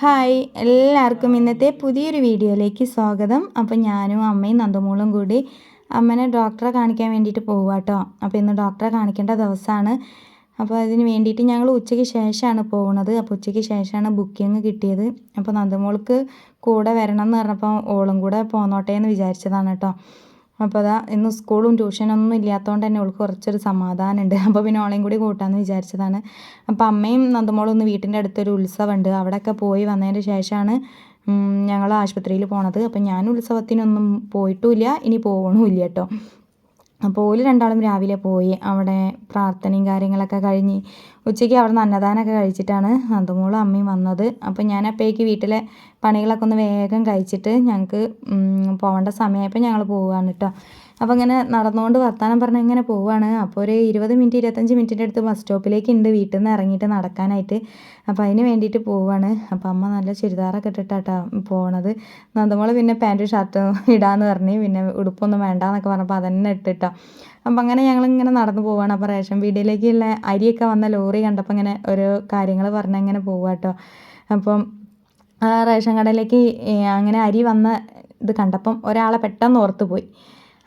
Hi എല്ലാവർക്കും ഇന്നത്തെ പുതിയൊരു വീഡിയോയിലേക്ക് സ്വാഗതം. അപ്പോൾ ഞാനും അമ്മയും നന്ദമോളും കൂടി അമ്മനെ ഡോക്ടറെ കാണിക്കാൻ വേണ്ടിയിട്ട് പോവുക കേട്ടോ. അപ്പോൾ ഇന്ന് ഡോക്ടറെ കാണിക്കേണ്ട ദിവസമാണ്. അപ്പോൾ അതിന് വേണ്ടിയിട്ട് ഞങ്ങൾ ഉച്ചയ്ക്ക് ശേഷമാണ് പോകുന്നത്. അപ്പോൾ ഉച്ചയ്ക്ക് ശേഷമാണ് ബുക്കിംഗ് കിട്ടിയത്. അപ്പോൾ നന്ദമോൾക്ക് കൂടെ വരണം എന്ന് പറഞ്ഞപ്പോൾ ഓളും കൂടെ പോന്നോട്ടെ എന്ന് വിചാരിച്ചതാണ് കേട്ടോ. അപ്പോൾ അതാ ഇന്ന് സ്കൂളും ട്യൂഷനൊന്നും ഇല്ലാത്തതുകൊണ്ട് തന്നെ അവൾക്ക് കുറച്ചൊരു സമാധാനമുണ്ട്. അപ്പോൾ പിന്നെ ഓളെയും കൂടി കൂട്ടാമെന്ന് വിചാരിച്ചതാണ്. അപ്പോൾ അമ്മയും നന്ദമോളും ഒന്ന് വീട്ടിൻ്റെ അടുത്തൊരു ഉത്സവമുണ്ട്, അവിടെയൊക്കെ പോയി വന്നതിന് ശേഷമാണ് ഞങ്ങൾ ആശുപത്രിയിൽ പോണത്. അപ്പോൾ ഞാൻ ഉത്സവത്തിനൊന്നും പോയിട്ടുമില്ല, ഇനി പോകണമില്ല കേട്ടോ. അപ്പോൾ ഓല് രണ്ടാളും രാവിലെ പോയി അവിടെ പ്രാർത്ഥനയും കാര്യങ്ങളൊക്കെ കഴിഞ്ഞ് ഉച്ചയ്ക്ക് അവിടെ നിന്ന് അന്നദാനമൊക്കെ കഴിച്ചിട്ടാണ് നന്ദമോളും അമ്മയും വന്നത്. അപ്പോൾ ഞാൻ അപ്പോഴേക്ക് വീട്ടിലെ പണികളൊക്കെ ഒന്ന് വേഗം കഴിച്ചിട്ട് ഞങ്ങൾക്ക് പോകേണ്ട സമയമായപ്പോൾ ഞങ്ങൾ പോവുകയാണ് കേട്ടോ. അപ്പോൾ ഇങ്ങനെ നടന്നുകൊണ്ട് വർത്താനം പറഞ്ഞ് ഇങ്ങനെ പോവുകയാണ്. അപ്പോൾ ഒരു 20 മിനിറ്റ് 25 മിനിറ്റിൻ്റെ അടുത്ത് ബസ് സ്റ്റോപ്പിലേക്ക് ഉണ്ട് വീട്ടിൽ നിന്ന് ഇറങ്ങിയിട്ട് നടക്കാനായിട്ട്. അപ്പോൾ അതിന് വേണ്ടിയിട്ട് പോവുകയാണ്. അപ്പോൾ അമ്മ നല്ല ചുരിദാറൊക്കെ ഇട്ടിട്ടാട്ടോ പോണത്. നന്ദമോള് പിന്നെ പാൻറ്റും ഷർട്ടും ഇടാമെന്ന് പറഞ്ഞ് പിന്നെ ഉടുപ്പൊന്നും വേണ്ടാന്നൊക്കെ പറഞ്ഞപ്പോൾ അതന്നെ ഇട്ടിട്ടോ. അപ്പോൾ അങ്ങനെ ഞങ്ങളിങ്ങനെ നടന്നു പോവുകയാണ്. അപ്പോൾ റേഷൻ പീടികയിലേക്കുള്ള അരിയൊക്കെ വന്ന ലോറി കണ്ടപ്പോൾ ഇങ്ങനെ ഓരോ കാര്യങ്ങൾ പറഞ്ഞ് അങ്ങനെ പോവുക കേട്ടോ. അപ്പം റേഷൻ കടയിലേക്ക് അങ്ങനെ അരി വന്ന ഇത് കണ്ടപ്പം ഒരാളെ പെട്ടെന്ന് ഓർത്ത് പോയി,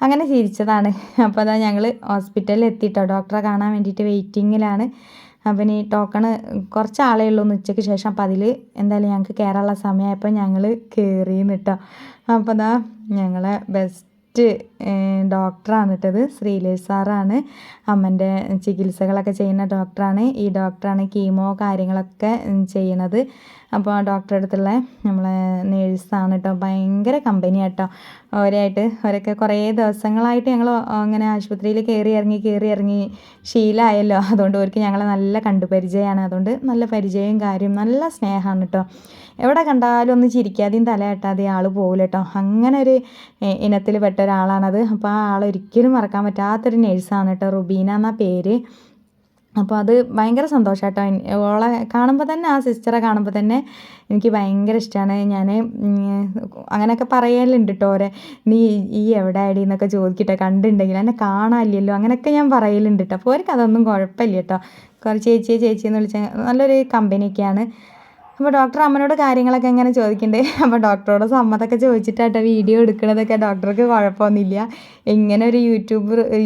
അങ്ങനെ ചിരിച്ചതാണ്. അപ്പോൾ അതാ ഞങ്ങൾ ഹോസ്പിറ്റലിൽ എത്തിയിട്ടോ, ഡോക്ടറെ കാണാൻ വേണ്ടിയിട്ട് വെയിറ്റിങ്ങിലാണ്. അപ്പം ഈ ടോക്കണ് കുറച്ച് ആളേ ഉള്ളൂ ഉച്ചയ്ക്ക് ശേഷം. അപ്പോൾ അതിൽ എന്തായാലും ഞങ്ങൾക്ക് കയറാനുള്ള സമയമായപ്പോൾ ഞങ്ങൾ കയറിയെന്ന് കേട്ടോ. അപ്പോൾ അതാ ഞങ്ങളെ ബെസ്റ്റ് ഡോക്ടറാണ് ഇട്ടത്, ശ്രീലേഷ് സാറാണ്. അമ്മൻ്റെ ചികിത്സകളൊക്കെ ചെയ്യുന്ന ഡോക്ടറാണ്. ഈ ഡോക്ടറാണ് കീമോ കാര്യങ്ങളൊക്കെ ചെയ്യണത്. അപ്പോൾ ആ ഡോക്ടറെ അടുത്തുള്ള നമ്മളെ നേഴ്സാണ് കേട്ടോ. ഭയങ്കര കമ്പനി കേട്ടോ അവരൊക്കെ കുറേ ദിവസങ്ങളായിട്ട് ഞങ്ങൾ അങ്ങനെ ആശുപത്രിയിൽ കയറി ഇറങ്ങി ശീലമായല്ലോ. അതുകൊണ്ട് അവർക്ക് ഞങ്ങളെ നല്ല കണ്ടുപരിചയമാണ്. അതുകൊണ്ട് നല്ല പരിചയവും കാര്യം നല്ല സ്നേഹമാണ് കേട്ടോ. എവിടെ കണ്ടാലും ഒന്ന് ചിരിക്കാതെയും തല കെട്ടാതെയും ആൾ പോകില്ല കേട്ടോ. അങ്ങനെ ഒരു ഇനത്തിൽ പെട്ട ഒരാളാണത്. അപ്പോൾ ആ ആളൊരിക്കലും മറക്കാൻ പറ്റാത്തൊരു നേഴ്സാണ് കേട്ടോ. റുബീന എന്നാ പേര്. അപ്പോൾ അത് ഭയങ്കര സന്തോഷം കേട്ടോ. ഓളെ കാണുമ്പോൾ തന്നെ, ആ സിസ്റ്ററെ കാണുമ്പോൾ തന്നെ എനിക്ക് ഭയങ്കര ഇഷ്ടമാണ്. ഞാൻ അങ്ങനെയൊക്കെ പറയലുണ്ട് കേട്ടോ. നീ എവിടെ ആടി എന്നൊക്കെ ചോദിക്കട്ടെ, കണ്ടിട്ടുണ്ടെങ്കിൽ എന്നെ കാണാനില്ലല്ലോ അങ്ങനെയൊക്കെ ഞാൻ പറയലുണ്ട് കേട്ടോ. അപ്പോൾ അവർക്ക് അതൊന്നും കുഴപ്പമില്ല കേട്ടോ. കുറച്ച് ചേച്ചി എന്ന് വിളിച്ചാൽ നല്ലൊരു കമ്പനിയൊക്കെയാണ്. അപ്പോൾ ഡോക്ടർ അമ്മനോട് കാര്യങ്ങളൊക്കെ എങ്ങനെ ചോദിക്കണ്ടേ. അപ്പോൾ ഡോക്ടറോട് സമ്മതമൊക്കെ ചോദിച്ചിട്ടാട്ടോ വീഡിയോ എടുക്കണതൊക്കെ. ഡോക്ടർക്ക് കുഴപ്പമൊന്നുമില്ല. ഇങ്ങനെ ഒരു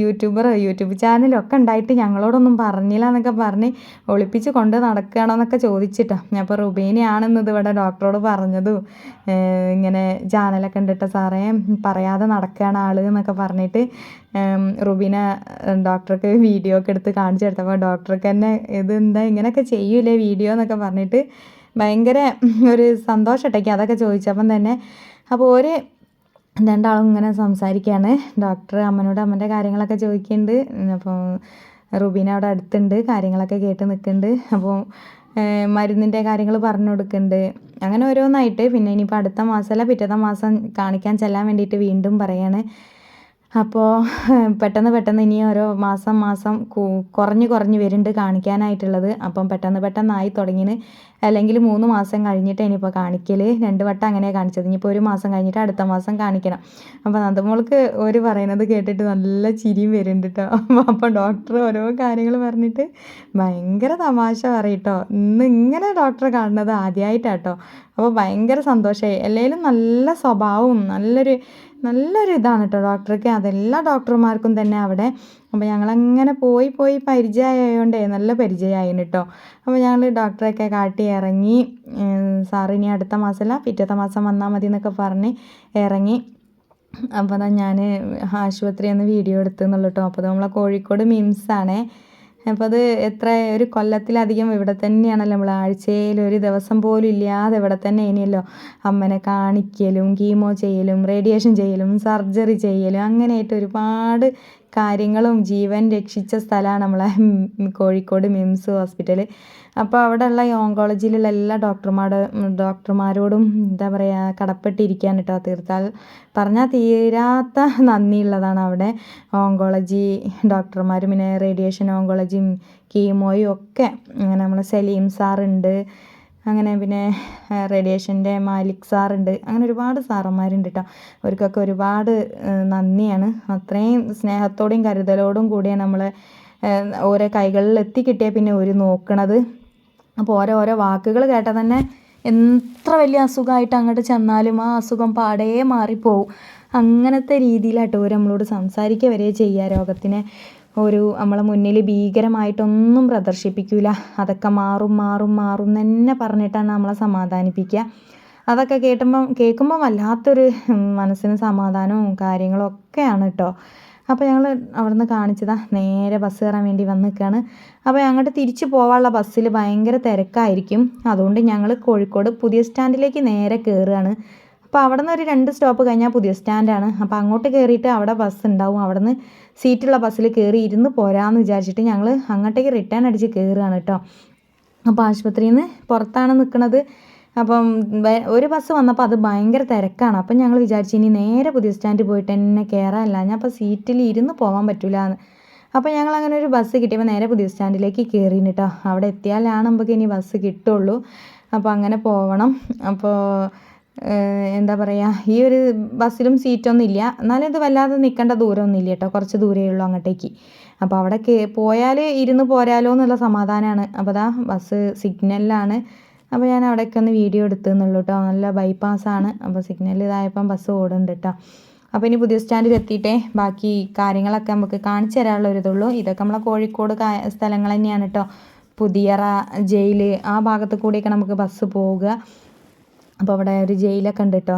യൂട്യൂബ് ചാനലൊക്കെ ഉണ്ടായിട്ട് ഞങ്ങളോടൊന്നും പറഞ്ഞില്ല എന്നൊക്കെ പറഞ്ഞ് ഒളിപ്പിച്ച് കൊണ്ട് നടക്കുകയാണോ എന്നൊക്കെ ചോദിച്ചിട്ടോ. അപ്പോൾ റുബീനയാണെന്നത് ഇവിടെ ഡോക്ടറോട് പറഞ്ഞതും ഇങ്ങനെ ചാനലൊക്കെ ഉണ്ടിട്ടോ സാറേ, പറയാതെ നടക്കുകയാണ് ആൾ എന്നൊക്കെ പറഞ്ഞിട്ട് റുബീന ഡോക്ടർക്ക് വീഡിയോ ഒക്കെ എടുത്ത് കാണിച്ചു കൊടുത്തപ്പോൾ ഡോക്ടർക്ക് തന്നെ ഇതെന്താ ഇങ്ങനെയൊക്കെ ചെയ്യൂലേ വീഡിയോ എന്നൊക്കെ പറഞ്ഞിട്ട് ഭയങ്കര ഒരു സന്തോഷമായിട്ടേക്ക് അതൊക്കെ ചോദിച്ചപ്പം തന്നെ. അപ്പോൾ രണ്ടാളും ഇങ്ങനെ സംസാരിക്കുകയാണ്. ഡോക്ടർ അമ്മനോട് അമ്മൻ്റെ കാര്യങ്ങളൊക്കെ ചോദിക്കുന്നുണ്ട്. അപ്പോൾ റുബീന അവിടെ അടുത്തുണ്ട്, കാര്യങ്ങളൊക്കെ കേട്ട് നിൽക്കുന്നുണ്ട്. അപ്പോൾ മരുന്നിൻ്റെ കാര്യങ്ങൾ പറഞ്ഞു കൊടുക്കുന്നുണ്ട്. അങ്ങനെ ഓരോന്നായിട്ട്. പിന്നെ ഇനിയിപ്പോൾ അടുത്ത മാസമല്ല പിറ്റത്തെ മാസം കാണിക്കാൻ ചെല്ലാൻ വേണ്ടിയിട്ട് വീണ്ടും പറയാണ്. അപ്പോൾ പെട്ടെന്ന് ഇനി ഓരോ മാസം കുറഞ്ഞ് വരുന്നുണ്ട് കാണിക്കാനായിട്ടുള്ളത്. അപ്പം പെട്ടെന്നായി തുടങ്ങിന്. അല്ലെങ്കിൽ 3 മാസം കഴിഞ്ഞിട്ട് ഇനിയിപ്പോൾ കാണിക്കൽ. 2 വട്ടം അങ്ങനെ കാണിച്ചത്. ഇനിയിപ്പോൾ 1 മാസം കഴിഞ്ഞിട്ട് അടുത്ത മാസം കാണിക്കണം. അപ്പോൾ നന്ദമോൾക്ക് പറയുന്നത് കേട്ടിട്ട് നല്ല ചിരിയും വരുന്നുണ്ട് കേട്ടോ. അപ്പോൾ ഡോക്ടർ ഓരോ കാര്യങ്ങൾ പറഞ്ഞിട്ട് ഭയങ്കര തമാശ പറയും കേട്ടോ. ഇന്ന് ഇങ്ങനെ ഡോക്ടറെ കാണുന്നത് ആദ്യമായിട്ടാട്ടോ. അപ്പോൾ ഭയങ്കര സന്തോഷമായി. എല്ലാവരും നല്ല സ്വഭാവവും നല്ലൊരു ഇതാണ് കേട്ടോ ഡോക്ടർക്ക്. അതെല്ലാ ഡോക്ടർമാർക്കും തന്നെ അവിടെ. അപ്പോൾ ഞങ്ങളങ്ങനെ പോയി പരിചയമായതുകൊണ്ടേ നല്ല പരിചയമായിന് കേട്ടോ. അപ്പോൾ ഞങ്ങൾ ഡോക്ടറെയൊക്കെ കാട്ടി ഇറങ്ങി. സാറിനി അടുത്ത മാസമല്ല പിറ്റത്തെ മാസം വന്നാൽ മതി എന്നൊക്കെ പറഞ്ഞ് ഇറങ്ങി. അപ്പോൾ ഞാൻ ആശുപത്രി ഒന്ന് വീഡിയോ എടുത്തെന്നുള്ളൂ കേട്ടോ. അപ്പോൾ നമ്മളെ കോഴിക്കോട് മിംസാണേ. അപ്പോൾ അത് ഒരു കൊല്ലത്തിലധികം ഇവിടെ തന്നെയാണല്ലോ. നമ്മൾ ആഴ്ചയിൽ ഒരു ദിവസം പോലും ഇല്ലാതെ ഇവിടെ തന്നെ ഇനിയല്ലോ അമ്മനെ കാണിക്കലും കീമോ ചെയ്യലും റേഡിയേഷൻ ചെയ്യലും സർജറി ചെയ്യലും അങ്ങനെയായിട്ട് ഒരുപാട് കാര്യങ്ങളും ജീവൻ രക്ഷിച്ച സ്ഥലമാണ് നമ്മളെ കോഴിക്കോട് മിംസ് ഹോസ്പിറ്റൽ. അപ്പോൾ അവിടെയുള്ള ഈ ഓങ്കോളജിയിലുള്ള എല്ലാ ഡോക്ടർമാരോടും എന്താ പറയുക കടപ്പെട്ടിരിക്കാൻ കേട്ടോ. പറഞ്ഞാൽ തീരാത്ത നന്ദിയുള്ളതാണ് അവിടെ ഓങ്കോളജി ഡോക്ടർമാരും. പിന്നെ റേഡിയേഷൻ ഓങ്കോളജിയും കീമോയും ഒക്കെ അങ്ങനെ നമ്മളെ സലീം സാറുണ്ട്. അങ്ങനെ പിന്നെ റേഡിയേഷൻ്റെ മാലിക് സാറുണ്ട്. അങ്ങനെ ഒരുപാട് സാറന്മാരുണ്ട് കേട്ടോ. അവർക്കൊക്കെ ഒരുപാട് നന്ദിയാണ്. അത്രയും സ്നേഹത്തോടെയും കരുതലോടും കൂടിയാണ് നമ്മൾ ഓരോ കൈകളിൽ എത്തിക്കിട്ടിയാൽ പിന്നെ ഒരു നോക്കണത്. അപ്പോൾ ഓരോ വാക്കുകൾ കേട്ടാൽ തന്നെ എത്ര വലിയ അസുഖമായിട്ട് അങ്ങോട്ട് ചെന്നാലും ആ അസുഖം പാടേ മാറിപ്പോവും. അങ്ങനത്തെ രീതിയിലാട്ടോ അവർ നമ്മളോട് സംസാരിക്കുക വരെ ചെയ്യുക. രോഗത്തിനെ നമ്മളെ മുന്നിൽ ഭീകരമായിട്ടൊന്നും പ്രദർശിപ്പിക്കില്ല. അതൊക്കെ മാറും മാറും മാറും തന്നെ പറഞ്ഞിട്ടാണ് നമ്മളെ സമാധാനിപ്പിക്കുക. അതൊക്കെ കേൾക്കുമ്പോൾ വല്ലാത്തൊരു മനസ്സിന് സമാധാനവും കാര്യങ്ങളും ഒക്കെയാണ് കേട്ടോ. അപ്പോൾ ഞങ്ങൾ അവിടുന്ന് കാണിച്ചതാ നേരെ ബസ് കയറാൻ വേണ്ടി വന്നിരിക്കുകയാണ്. അപ്പോൾ അങ്ങോട്ട് തിരിച്ച് പോകാനുള്ള ബസ്സിൽ ഭയങ്കര തിരക്കായിരിക്കും. അതുകൊണ്ട് ഞങ്ങൾ കോഴിക്കോട് പുതിയ സ്റ്റാൻഡിലേക്ക് നേരെ കയറുകയാണ്. അപ്പോൾ അവിടെ നിന്ന് ഒരു 2 സ്റ്റോപ്പ് കഴിഞ്ഞാൽ പുതിയ സ്റ്റാൻഡാണ്. അപ്പോൾ അങ്ങോട്ട് കയറിയിട്ട് അവിടെ ബസ് ഉണ്ടാവും. അവിടെ നിന്ന് സീറ്റുള്ള ബസ്സിൽ കയറി ഇരുന്ന് പോരാമെന്ന് വിചാരിച്ചിട്ട് ഞങ്ങൾ അങ്ങോട്ടേക്ക് റിട്ടേൺ അടിച്ച് കയറുകയാണ് കേട്ടോ. അപ്പോൾ ആശുപത്രിയിൽ നിന്ന് പുറത്താണ് നിൽക്കുന്നത്. അപ്പം ഒരു ബസ് വന്നപ്പോൾ അത് ഭയങ്കര തിരക്കാണ്. അപ്പം ഞങ്ങൾ വിചാരിച്ചു ഇനി നേരെ പുതിയ സ്റ്റാൻഡിൽ പോയിട്ട് എന്നെ കയറാനില്ല, ഞാൻ അപ്പോൾ സീറ്റിൽ ഇരുന്ന് പോകാൻ പറ്റില്ല എന്ന്. അപ്പോൾ ഞങ്ങൾ അങ്ങനെ ഒരു ബസ് കിട്ടിയപ്പോൾ നേരെ പുതിയ സ്റ്റാൻഡിലേക്ക് കയറിന് കേട്ടോ. അവിടെ എത്തിയാലാണ് നമുക്ക് ഇനി ബസ് കിട്ടുള്ളൂ. അപ്പോൾ അങ്ങനെ പോകണം. അപ്പോൾ എന്താ പറയുക, ഈ ഒരു ബസ്സിലും സീറ്റൊന്നും ഇല്ല. എന്നാലും ഇത് വല്ലാതെ നിൽക്കേണ്ട ദൂരമൊന്നും ഇല്ല കേട്ടോ, കുറച്ച് ദൂരമേ ഉള്ളൂ അങ്ങോട്ടേക്ക്. അപ്പോൾ അവിടെ പോയാൽ ഇരുന്ന് പോരാലോ എന്നുള്ള സമാധാനമാണ്. അപ്പോൾ അതാ ബസ് സിഗ്നലിലാണ്. അപ്പോൾ ഞാൻ അവിടേക്ക് ഒന്ന് വീഡിയോ എടുത്തെന്നുള്ളൂ കേട്ടോ. നല്ല ബൈപ്പാസ്സാണ്. അപ്പോൾ സിഗ്നൽ ഇതായപ്പം ബസ് ഓടുന്നുണ്ട് കേട്ടോ. അപ്പോൾ ഇനി പുതിയ സ്റ്റാൻഡിൽ എത്തിയിട്ടേ ബാക്കി കാര്യങ്ങളൊക്കെ നമുക്ക് കാണിച്ചു തരാനുള്ള ഒരു ഇതുള്ളൂ. ഇതൊക്കെ നമ്മളെ കോഴിക്കോട് സ്ഥലങ്ങൾ തന്നെയാണ് കേട്ടോ. പുതിയറ ജയിൽ ആ ഭാഗത്ത് കൂടിയൊക്കെ നമുക്ക് ബസ് പോവുക. അപ്പോൾ അവിടെ ഒരു ജയിലൊക്കെ ഉണ്ട് കേട്ടോ,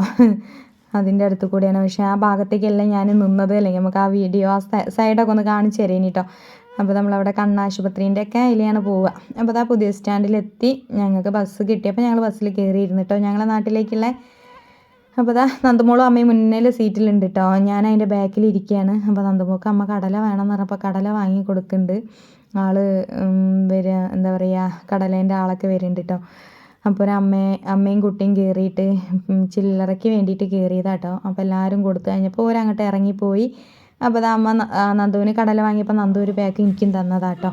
അതിൻ്റെ അടുത്ത് കൂടിയാണ്. പക്ഷേ ആ ഭാഗത്തേക്കല്ല ഞാൻ നിന്നത്, അല്ലെങ്കിൽ നമുക്ക് ആ വീഡിയോ ആ സൈഡൊക്കെ ഒന്ന് കാണിച്ചു തരേനി കേട്ടോ. അപ്പോൾ നമ്മളവിടെ കണ്ണാശുപത്രീൻ്റെ ഒക്കെ അതിലെയാണ് പോവുക. അപ്പോൾ അതാ പുതിയ സ്റ്റാൻഡിലെത്തി. ഞങ്ങൾക്ക് ബസ് കിട്ടിയപ്പോൾ ഞങ്ങൾ ബസ്സിൽ കയറിയിരുന്നു കേട്ടോ, ഞങ്ങളെ നാട്ടിലേക്കുള്ള. അപ്പോൾ അതാ നന്ദമോളും അമ്മയും മുന്നിൽ സീറ്റിലുണ്ട് കേട്ടോ, ഞാൻ അതിൻ്റെ ബാക്കിൽ ഇരിക്കുകയാണ്. അപ്പോൾ നന്ദമോൾക്ക് അമ്മ കടല വേണമെന്ന് പറഞ്ഞപ്പോൾ കടല വാങ്ങി കൊടുക്കുന്നുണ്ട്. വരിക എന്താ പറയുക, കടലേൻ്റെ ആളൊക്കെ വരുന്നുണ്ട് കേട്ടോ. അപ്പോൾ അമ്മയും കുട്ടിയും കയറിയിട്ട് ചില്ലറയ്ക്ക് വേണ്ടിയിട്ട് കയറിയതാട്ടോ. അപ്പോൾ എല്ലാവരും കൊടുത്തു കഴിഞ്ഞപ്പോൾ ഓരങ്ങോട്ട് ഇറങ്ങിപ്പോയി. അപ്പോൾ അതാ അമ്മ നന്ദുവിന് കടല വാങ്ങിയപ്പോൾ നന്ദു ഒരു പാക്ക് എനിക്കും തന്നതാട്ടോ.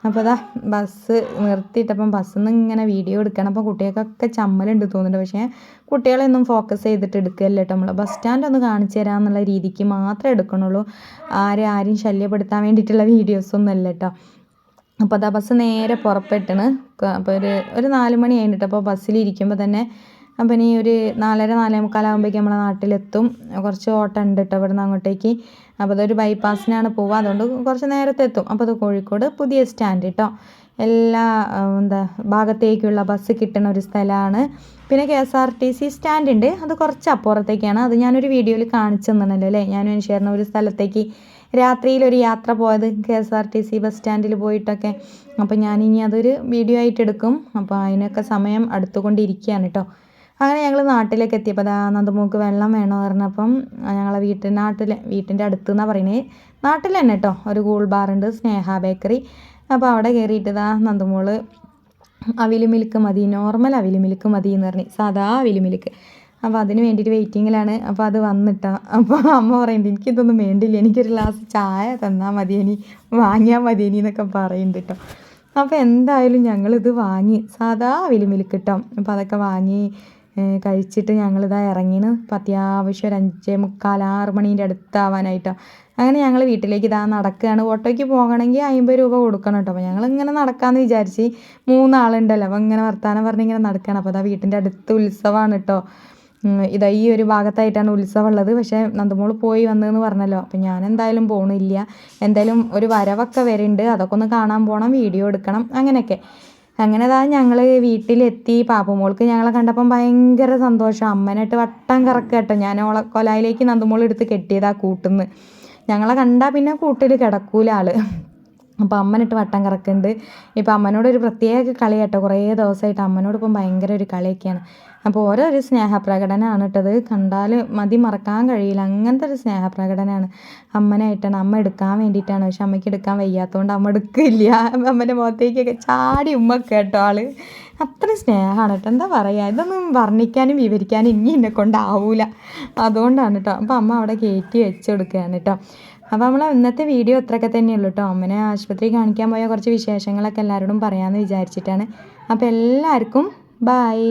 അപ്പോൾ അതാ ബസ് നിർത്തിയിട്ടപ്പം ബസ്സിൽ നിന്ന് ഇങ്ങനെ വീഡിയോ എടുക്കണം. അപ്പോൾ കുട്ടികൾക്കൊക്കെ ചമ്മലുണ്ട് തോന്നുന്നുണ്ട്. പക്ഷേ കുട്ടികളെയൊന്നും ഫോക്കസ് ചെയ്തിട്ട് എടുക്കുകയല്ല കേട്ടോ. നമ്മൾ ബസ് സ്റ്റാൻഡ് ഒന്ന് കാണിച്ചു തരാമെന്നുള്ള രീതിക്ക് മാത്രമേ എടുക്കണുള്ളൂ. ആരും ശല്യപ്പെടുത്താൻ വേണ്ടിയിട്ടുള്ള വീഡിയോസൊന്നും അല്ല കേട്ടോ. അപ്പോൾ അതാ ബസ് നേരെ പുറപ്പെട്ടാണ്. അപ്പോൾ ഒരു 4 മണി കഴിഞ്ഞിട്ട് അപ്പോൾ ബസ്സിലിരിക്കുമ്പോൾ തന്നെ അപ്പം ഇനി ഒരു 4:30 4:45 ആകുമ്പോഴേക്കും നമ്മളെ നാട്ടിലെത്തും. കുറച്ച് ഓട്ടം ഉണ്ട് കേട്ടോ ഇവിടെ നിന്ന് അങ്ങോട്ടേക്ക്. അപ്പോൾ അതൊരു ബൈപ്പാസിനാണ് പോവുക, അതുകൊണ്ട് കുറച്ച് നേരത്തെ എത്തും. അപ്പോൾ അത് കോഴിക്കോട് പുതിയ സ്റ്റാൻഡ് കേട്ടോ. എല്ലാ ഭാഗത്തേക്കുള്ള ബസ് കിട്ടുന്ന ഒരു സ്ഥലമാണ്. പിന്നെ KSRTC സ്റ്റാൻഡ് ഉണ്ട്, അത് കുറച്ച് അപ്പുറത്തേക്കാണ്. അത് ഞാനൊരു വീഡിയോയിൽ കാണിച്ചു തന്നല്ലോ അല്ലേ, ഞാനും അനുശേഷണം ഒരു സ്ഥലത്തേക്ക് രാത്രിയിലൊരു യാത്ര പോയത് KSRTC ബസ് സ്റ്റാൻഡിൽ പോയിട്ടൊക്കെ. അപ്പോൾ ഞാനിനി അതൊരു വീഡിയോ ആയിട്ട് എടുക്കും. അപ്പോൾ അതിനൊക്കെ സമയം അടുത്തുകൊണ്ടിരിക്കുകയാണ് കേട്ടോ. അങ്ങനെ ഞങ്ങൾ നാട്ടിലേക്ക് എത്തിയപ്പോൾ അതാ നന്ദമോൾക്ക് വെള്ളം വേണമെന്ന് പറഞ്ഞപ്പം ഞങ്ങളെ വീട്ടിൻ്റെ അടുത്ത് എന്നാണ് പറയുന്നത്, നാട്ടിൽ തന്നെ കേട്ടോ, ഒരു കൂൾ ബാറുണ്ട്, സ്നേഹ ബേക്കറി. അപ്പോൾ അവിടെ കയറിയിട്ട് ഇതാ നന്ദമോള് അവിൽ മിൽക്ക് മതി, നോർമൽ അവിൽ മിൽക്ക് മതി എന്ന് പറഞ്ഞ്, സാധാ അവിൽ മിൽക്ക്. അപ്പോൾ അതിന് വേണ്ടിയിട്ട് വെയിറ്റിങ്ങിലാണ്. അപ്പോൾ അത് വന്നിട്ടാ. അപ്പോൾ അമ്മ പറയുന്നുണ്ട് എനിക്കിതൊന്നും വേണ്ടില്ല, എനിക്കൊരു ഗ്ലാസ് ചായ തന്നാൽ മതിയേനി, വാങ്ങിയാൽ മതിയേനി എന്നൊക്കെ പറയുന്നുണ്ട് കേട്ടോ. അപ്പോൾ എന്തായാലും ഞങ്ങളിത് വാങ്ങി, സാധാ അവിൽ മിൽക്ക് കേട്ടോ. അപ്പോൾ അതൊക്കെ വാങ്ങി കഴിച്ചിട്ട് ഞങ്ങളിതാ ഇറങ്ങിന്. അപ്പോൾ അത്യാവശ്യം ഒരു 5:45 6 മണീൻ്റെ അടുത്താവാനായിട്ടോ. അങ്ങനെ ഞങ്ങൾ വീട്ടിലേക്ക് ഇതാ നടക്കുകയാണ്. ഓട്ടോയ്ക്ക് പോകണമെങ്കിൽ 50 രൂപ കൊടുക്കണം കേട്ടോ. അപ്പോൾ ഞങ്ങളിങ്ങനെ നടക്കാമെന്ന് വിചാരിച്ച് 3 ആളുണ്ടല്ലോ. അപ്പോൾ ഇങ്ങനെ വർത്താനം പറഞ്ഞിങ്ങനെ നടക്കുകയാണ്. അപ്പോൾ അതാ വീട്ടിൻ്റെ അടുത്ത് ഉത്സവമാണ് കേട്ടോ. ഇതാ ഈ ഒരു ഭാഗത്തായിട്ടാണ് ഉത്സവം ഉള്ളത്. പക്ഷേ നന്ദമോൾ പോയി വന്നതെന്ന് പറഞ്ഞല്ലോ. അപ്പോൾ ഞാൻ എന്തായാലും പോകണില്ല. എന്തായാലും ഒരു വരവൊക്കെ വരുന്നുണ്ട്, അതൊക്കെ ഒന്ന് കാണാൻ പോകണം, വീഡിയോ എടുക്കണം, അങ്ങനെയൊക്കെ. അങ്ങനെ അതാ ഞങ്ങൾ വീട്ടിലെത്തി. പാപ്പുമോൾക്ക് ഞങ്ങളെ കണ്ടപ്പം ഭയങ്കര സന്തോഷം. അമ്മനായിട്ട് വട്ടം കറക്കുക കേട്ടോ. ഞാൻ ഓളെ കൊലായിലേക്ക് നന്ദമോൾ എടുത്ത് കെട്ടിയതാ കൂട്ടുന്ന്. ഞങ്ങളെ കണ്ടാൽ പിന്നെ കൂട്ടിൽ കിടക്കൂല ആൾ. അപ്പോൾ അമ്മനിട്ട് വട്ടം കറക്കുന്നുണ്ട്. ഇപ്പോൾ അമ്മനോടൊരു പ്രത്യേക കളി കേട്ടോ. കുറേ ദിവസമായിട്ട് അമ്മനോടിപ്പം ഭയങ്കര ഒരു കളിയൊക്കെയാണ്. അപ്പോൾ ഓരോരു സ്നേഹപ്രകടനമാണ് കേട്ടത്. കണ്ടാൽ മറക്കാൻ കഴിയില്ല, അങ്ങനത്തെ ഒരു സ്നേഹപ്രകടനമാണ്. അമ്മനായിട്ടാണ്, അമ്മ എടുക്കാൻ വേണ്ടിയിട്ടാണ്. പക്ഷെ അമ്മയ്ക്ക് എടുക്കാൻ വയ്യാത്തതുകൊണ്ട് അമ്മ എടുക്കില്ല. അമ്മൻ്റെ മുഖത്തേക്കൊക്കെ ചാടി ഉമ്മ കേട്ടോ ആൾ. അത്ര സ്നേഹമാണ് കേട്ടോ. എന്താ പറയുക, ഇതൊന്നും വർണ്ണിക്കാനും വിവരിക്കാനും ഇനി എന്നെ കൊണ്ടാവൂല, അതുകൊണ്ടാണ് കേട്ടോ. അപ്പോൾ അമ്മ അവിടെ കയറ്റി വെച്ച് കൊടുക്കുകയാണ് കേട്ടോ. അപ്പോൾ നമ്മൾ ഇന്നത്തെ വീഡിയോ ഇത്രയൊക്കെ തന്നെയുള്ളൂ കേട്ടോ. അമ്മനെ ആശുപത്രി കാണിക്കാൻ പോയ കുറച്ച് വിശേഷങ്ങളൊക്കെ എല്ലാവരോടും പറയാമെന്ന് വിചാരിച്ചിട്ടാണ്. അപ്പോൾ എല്ലാവർക്കും ബായ്.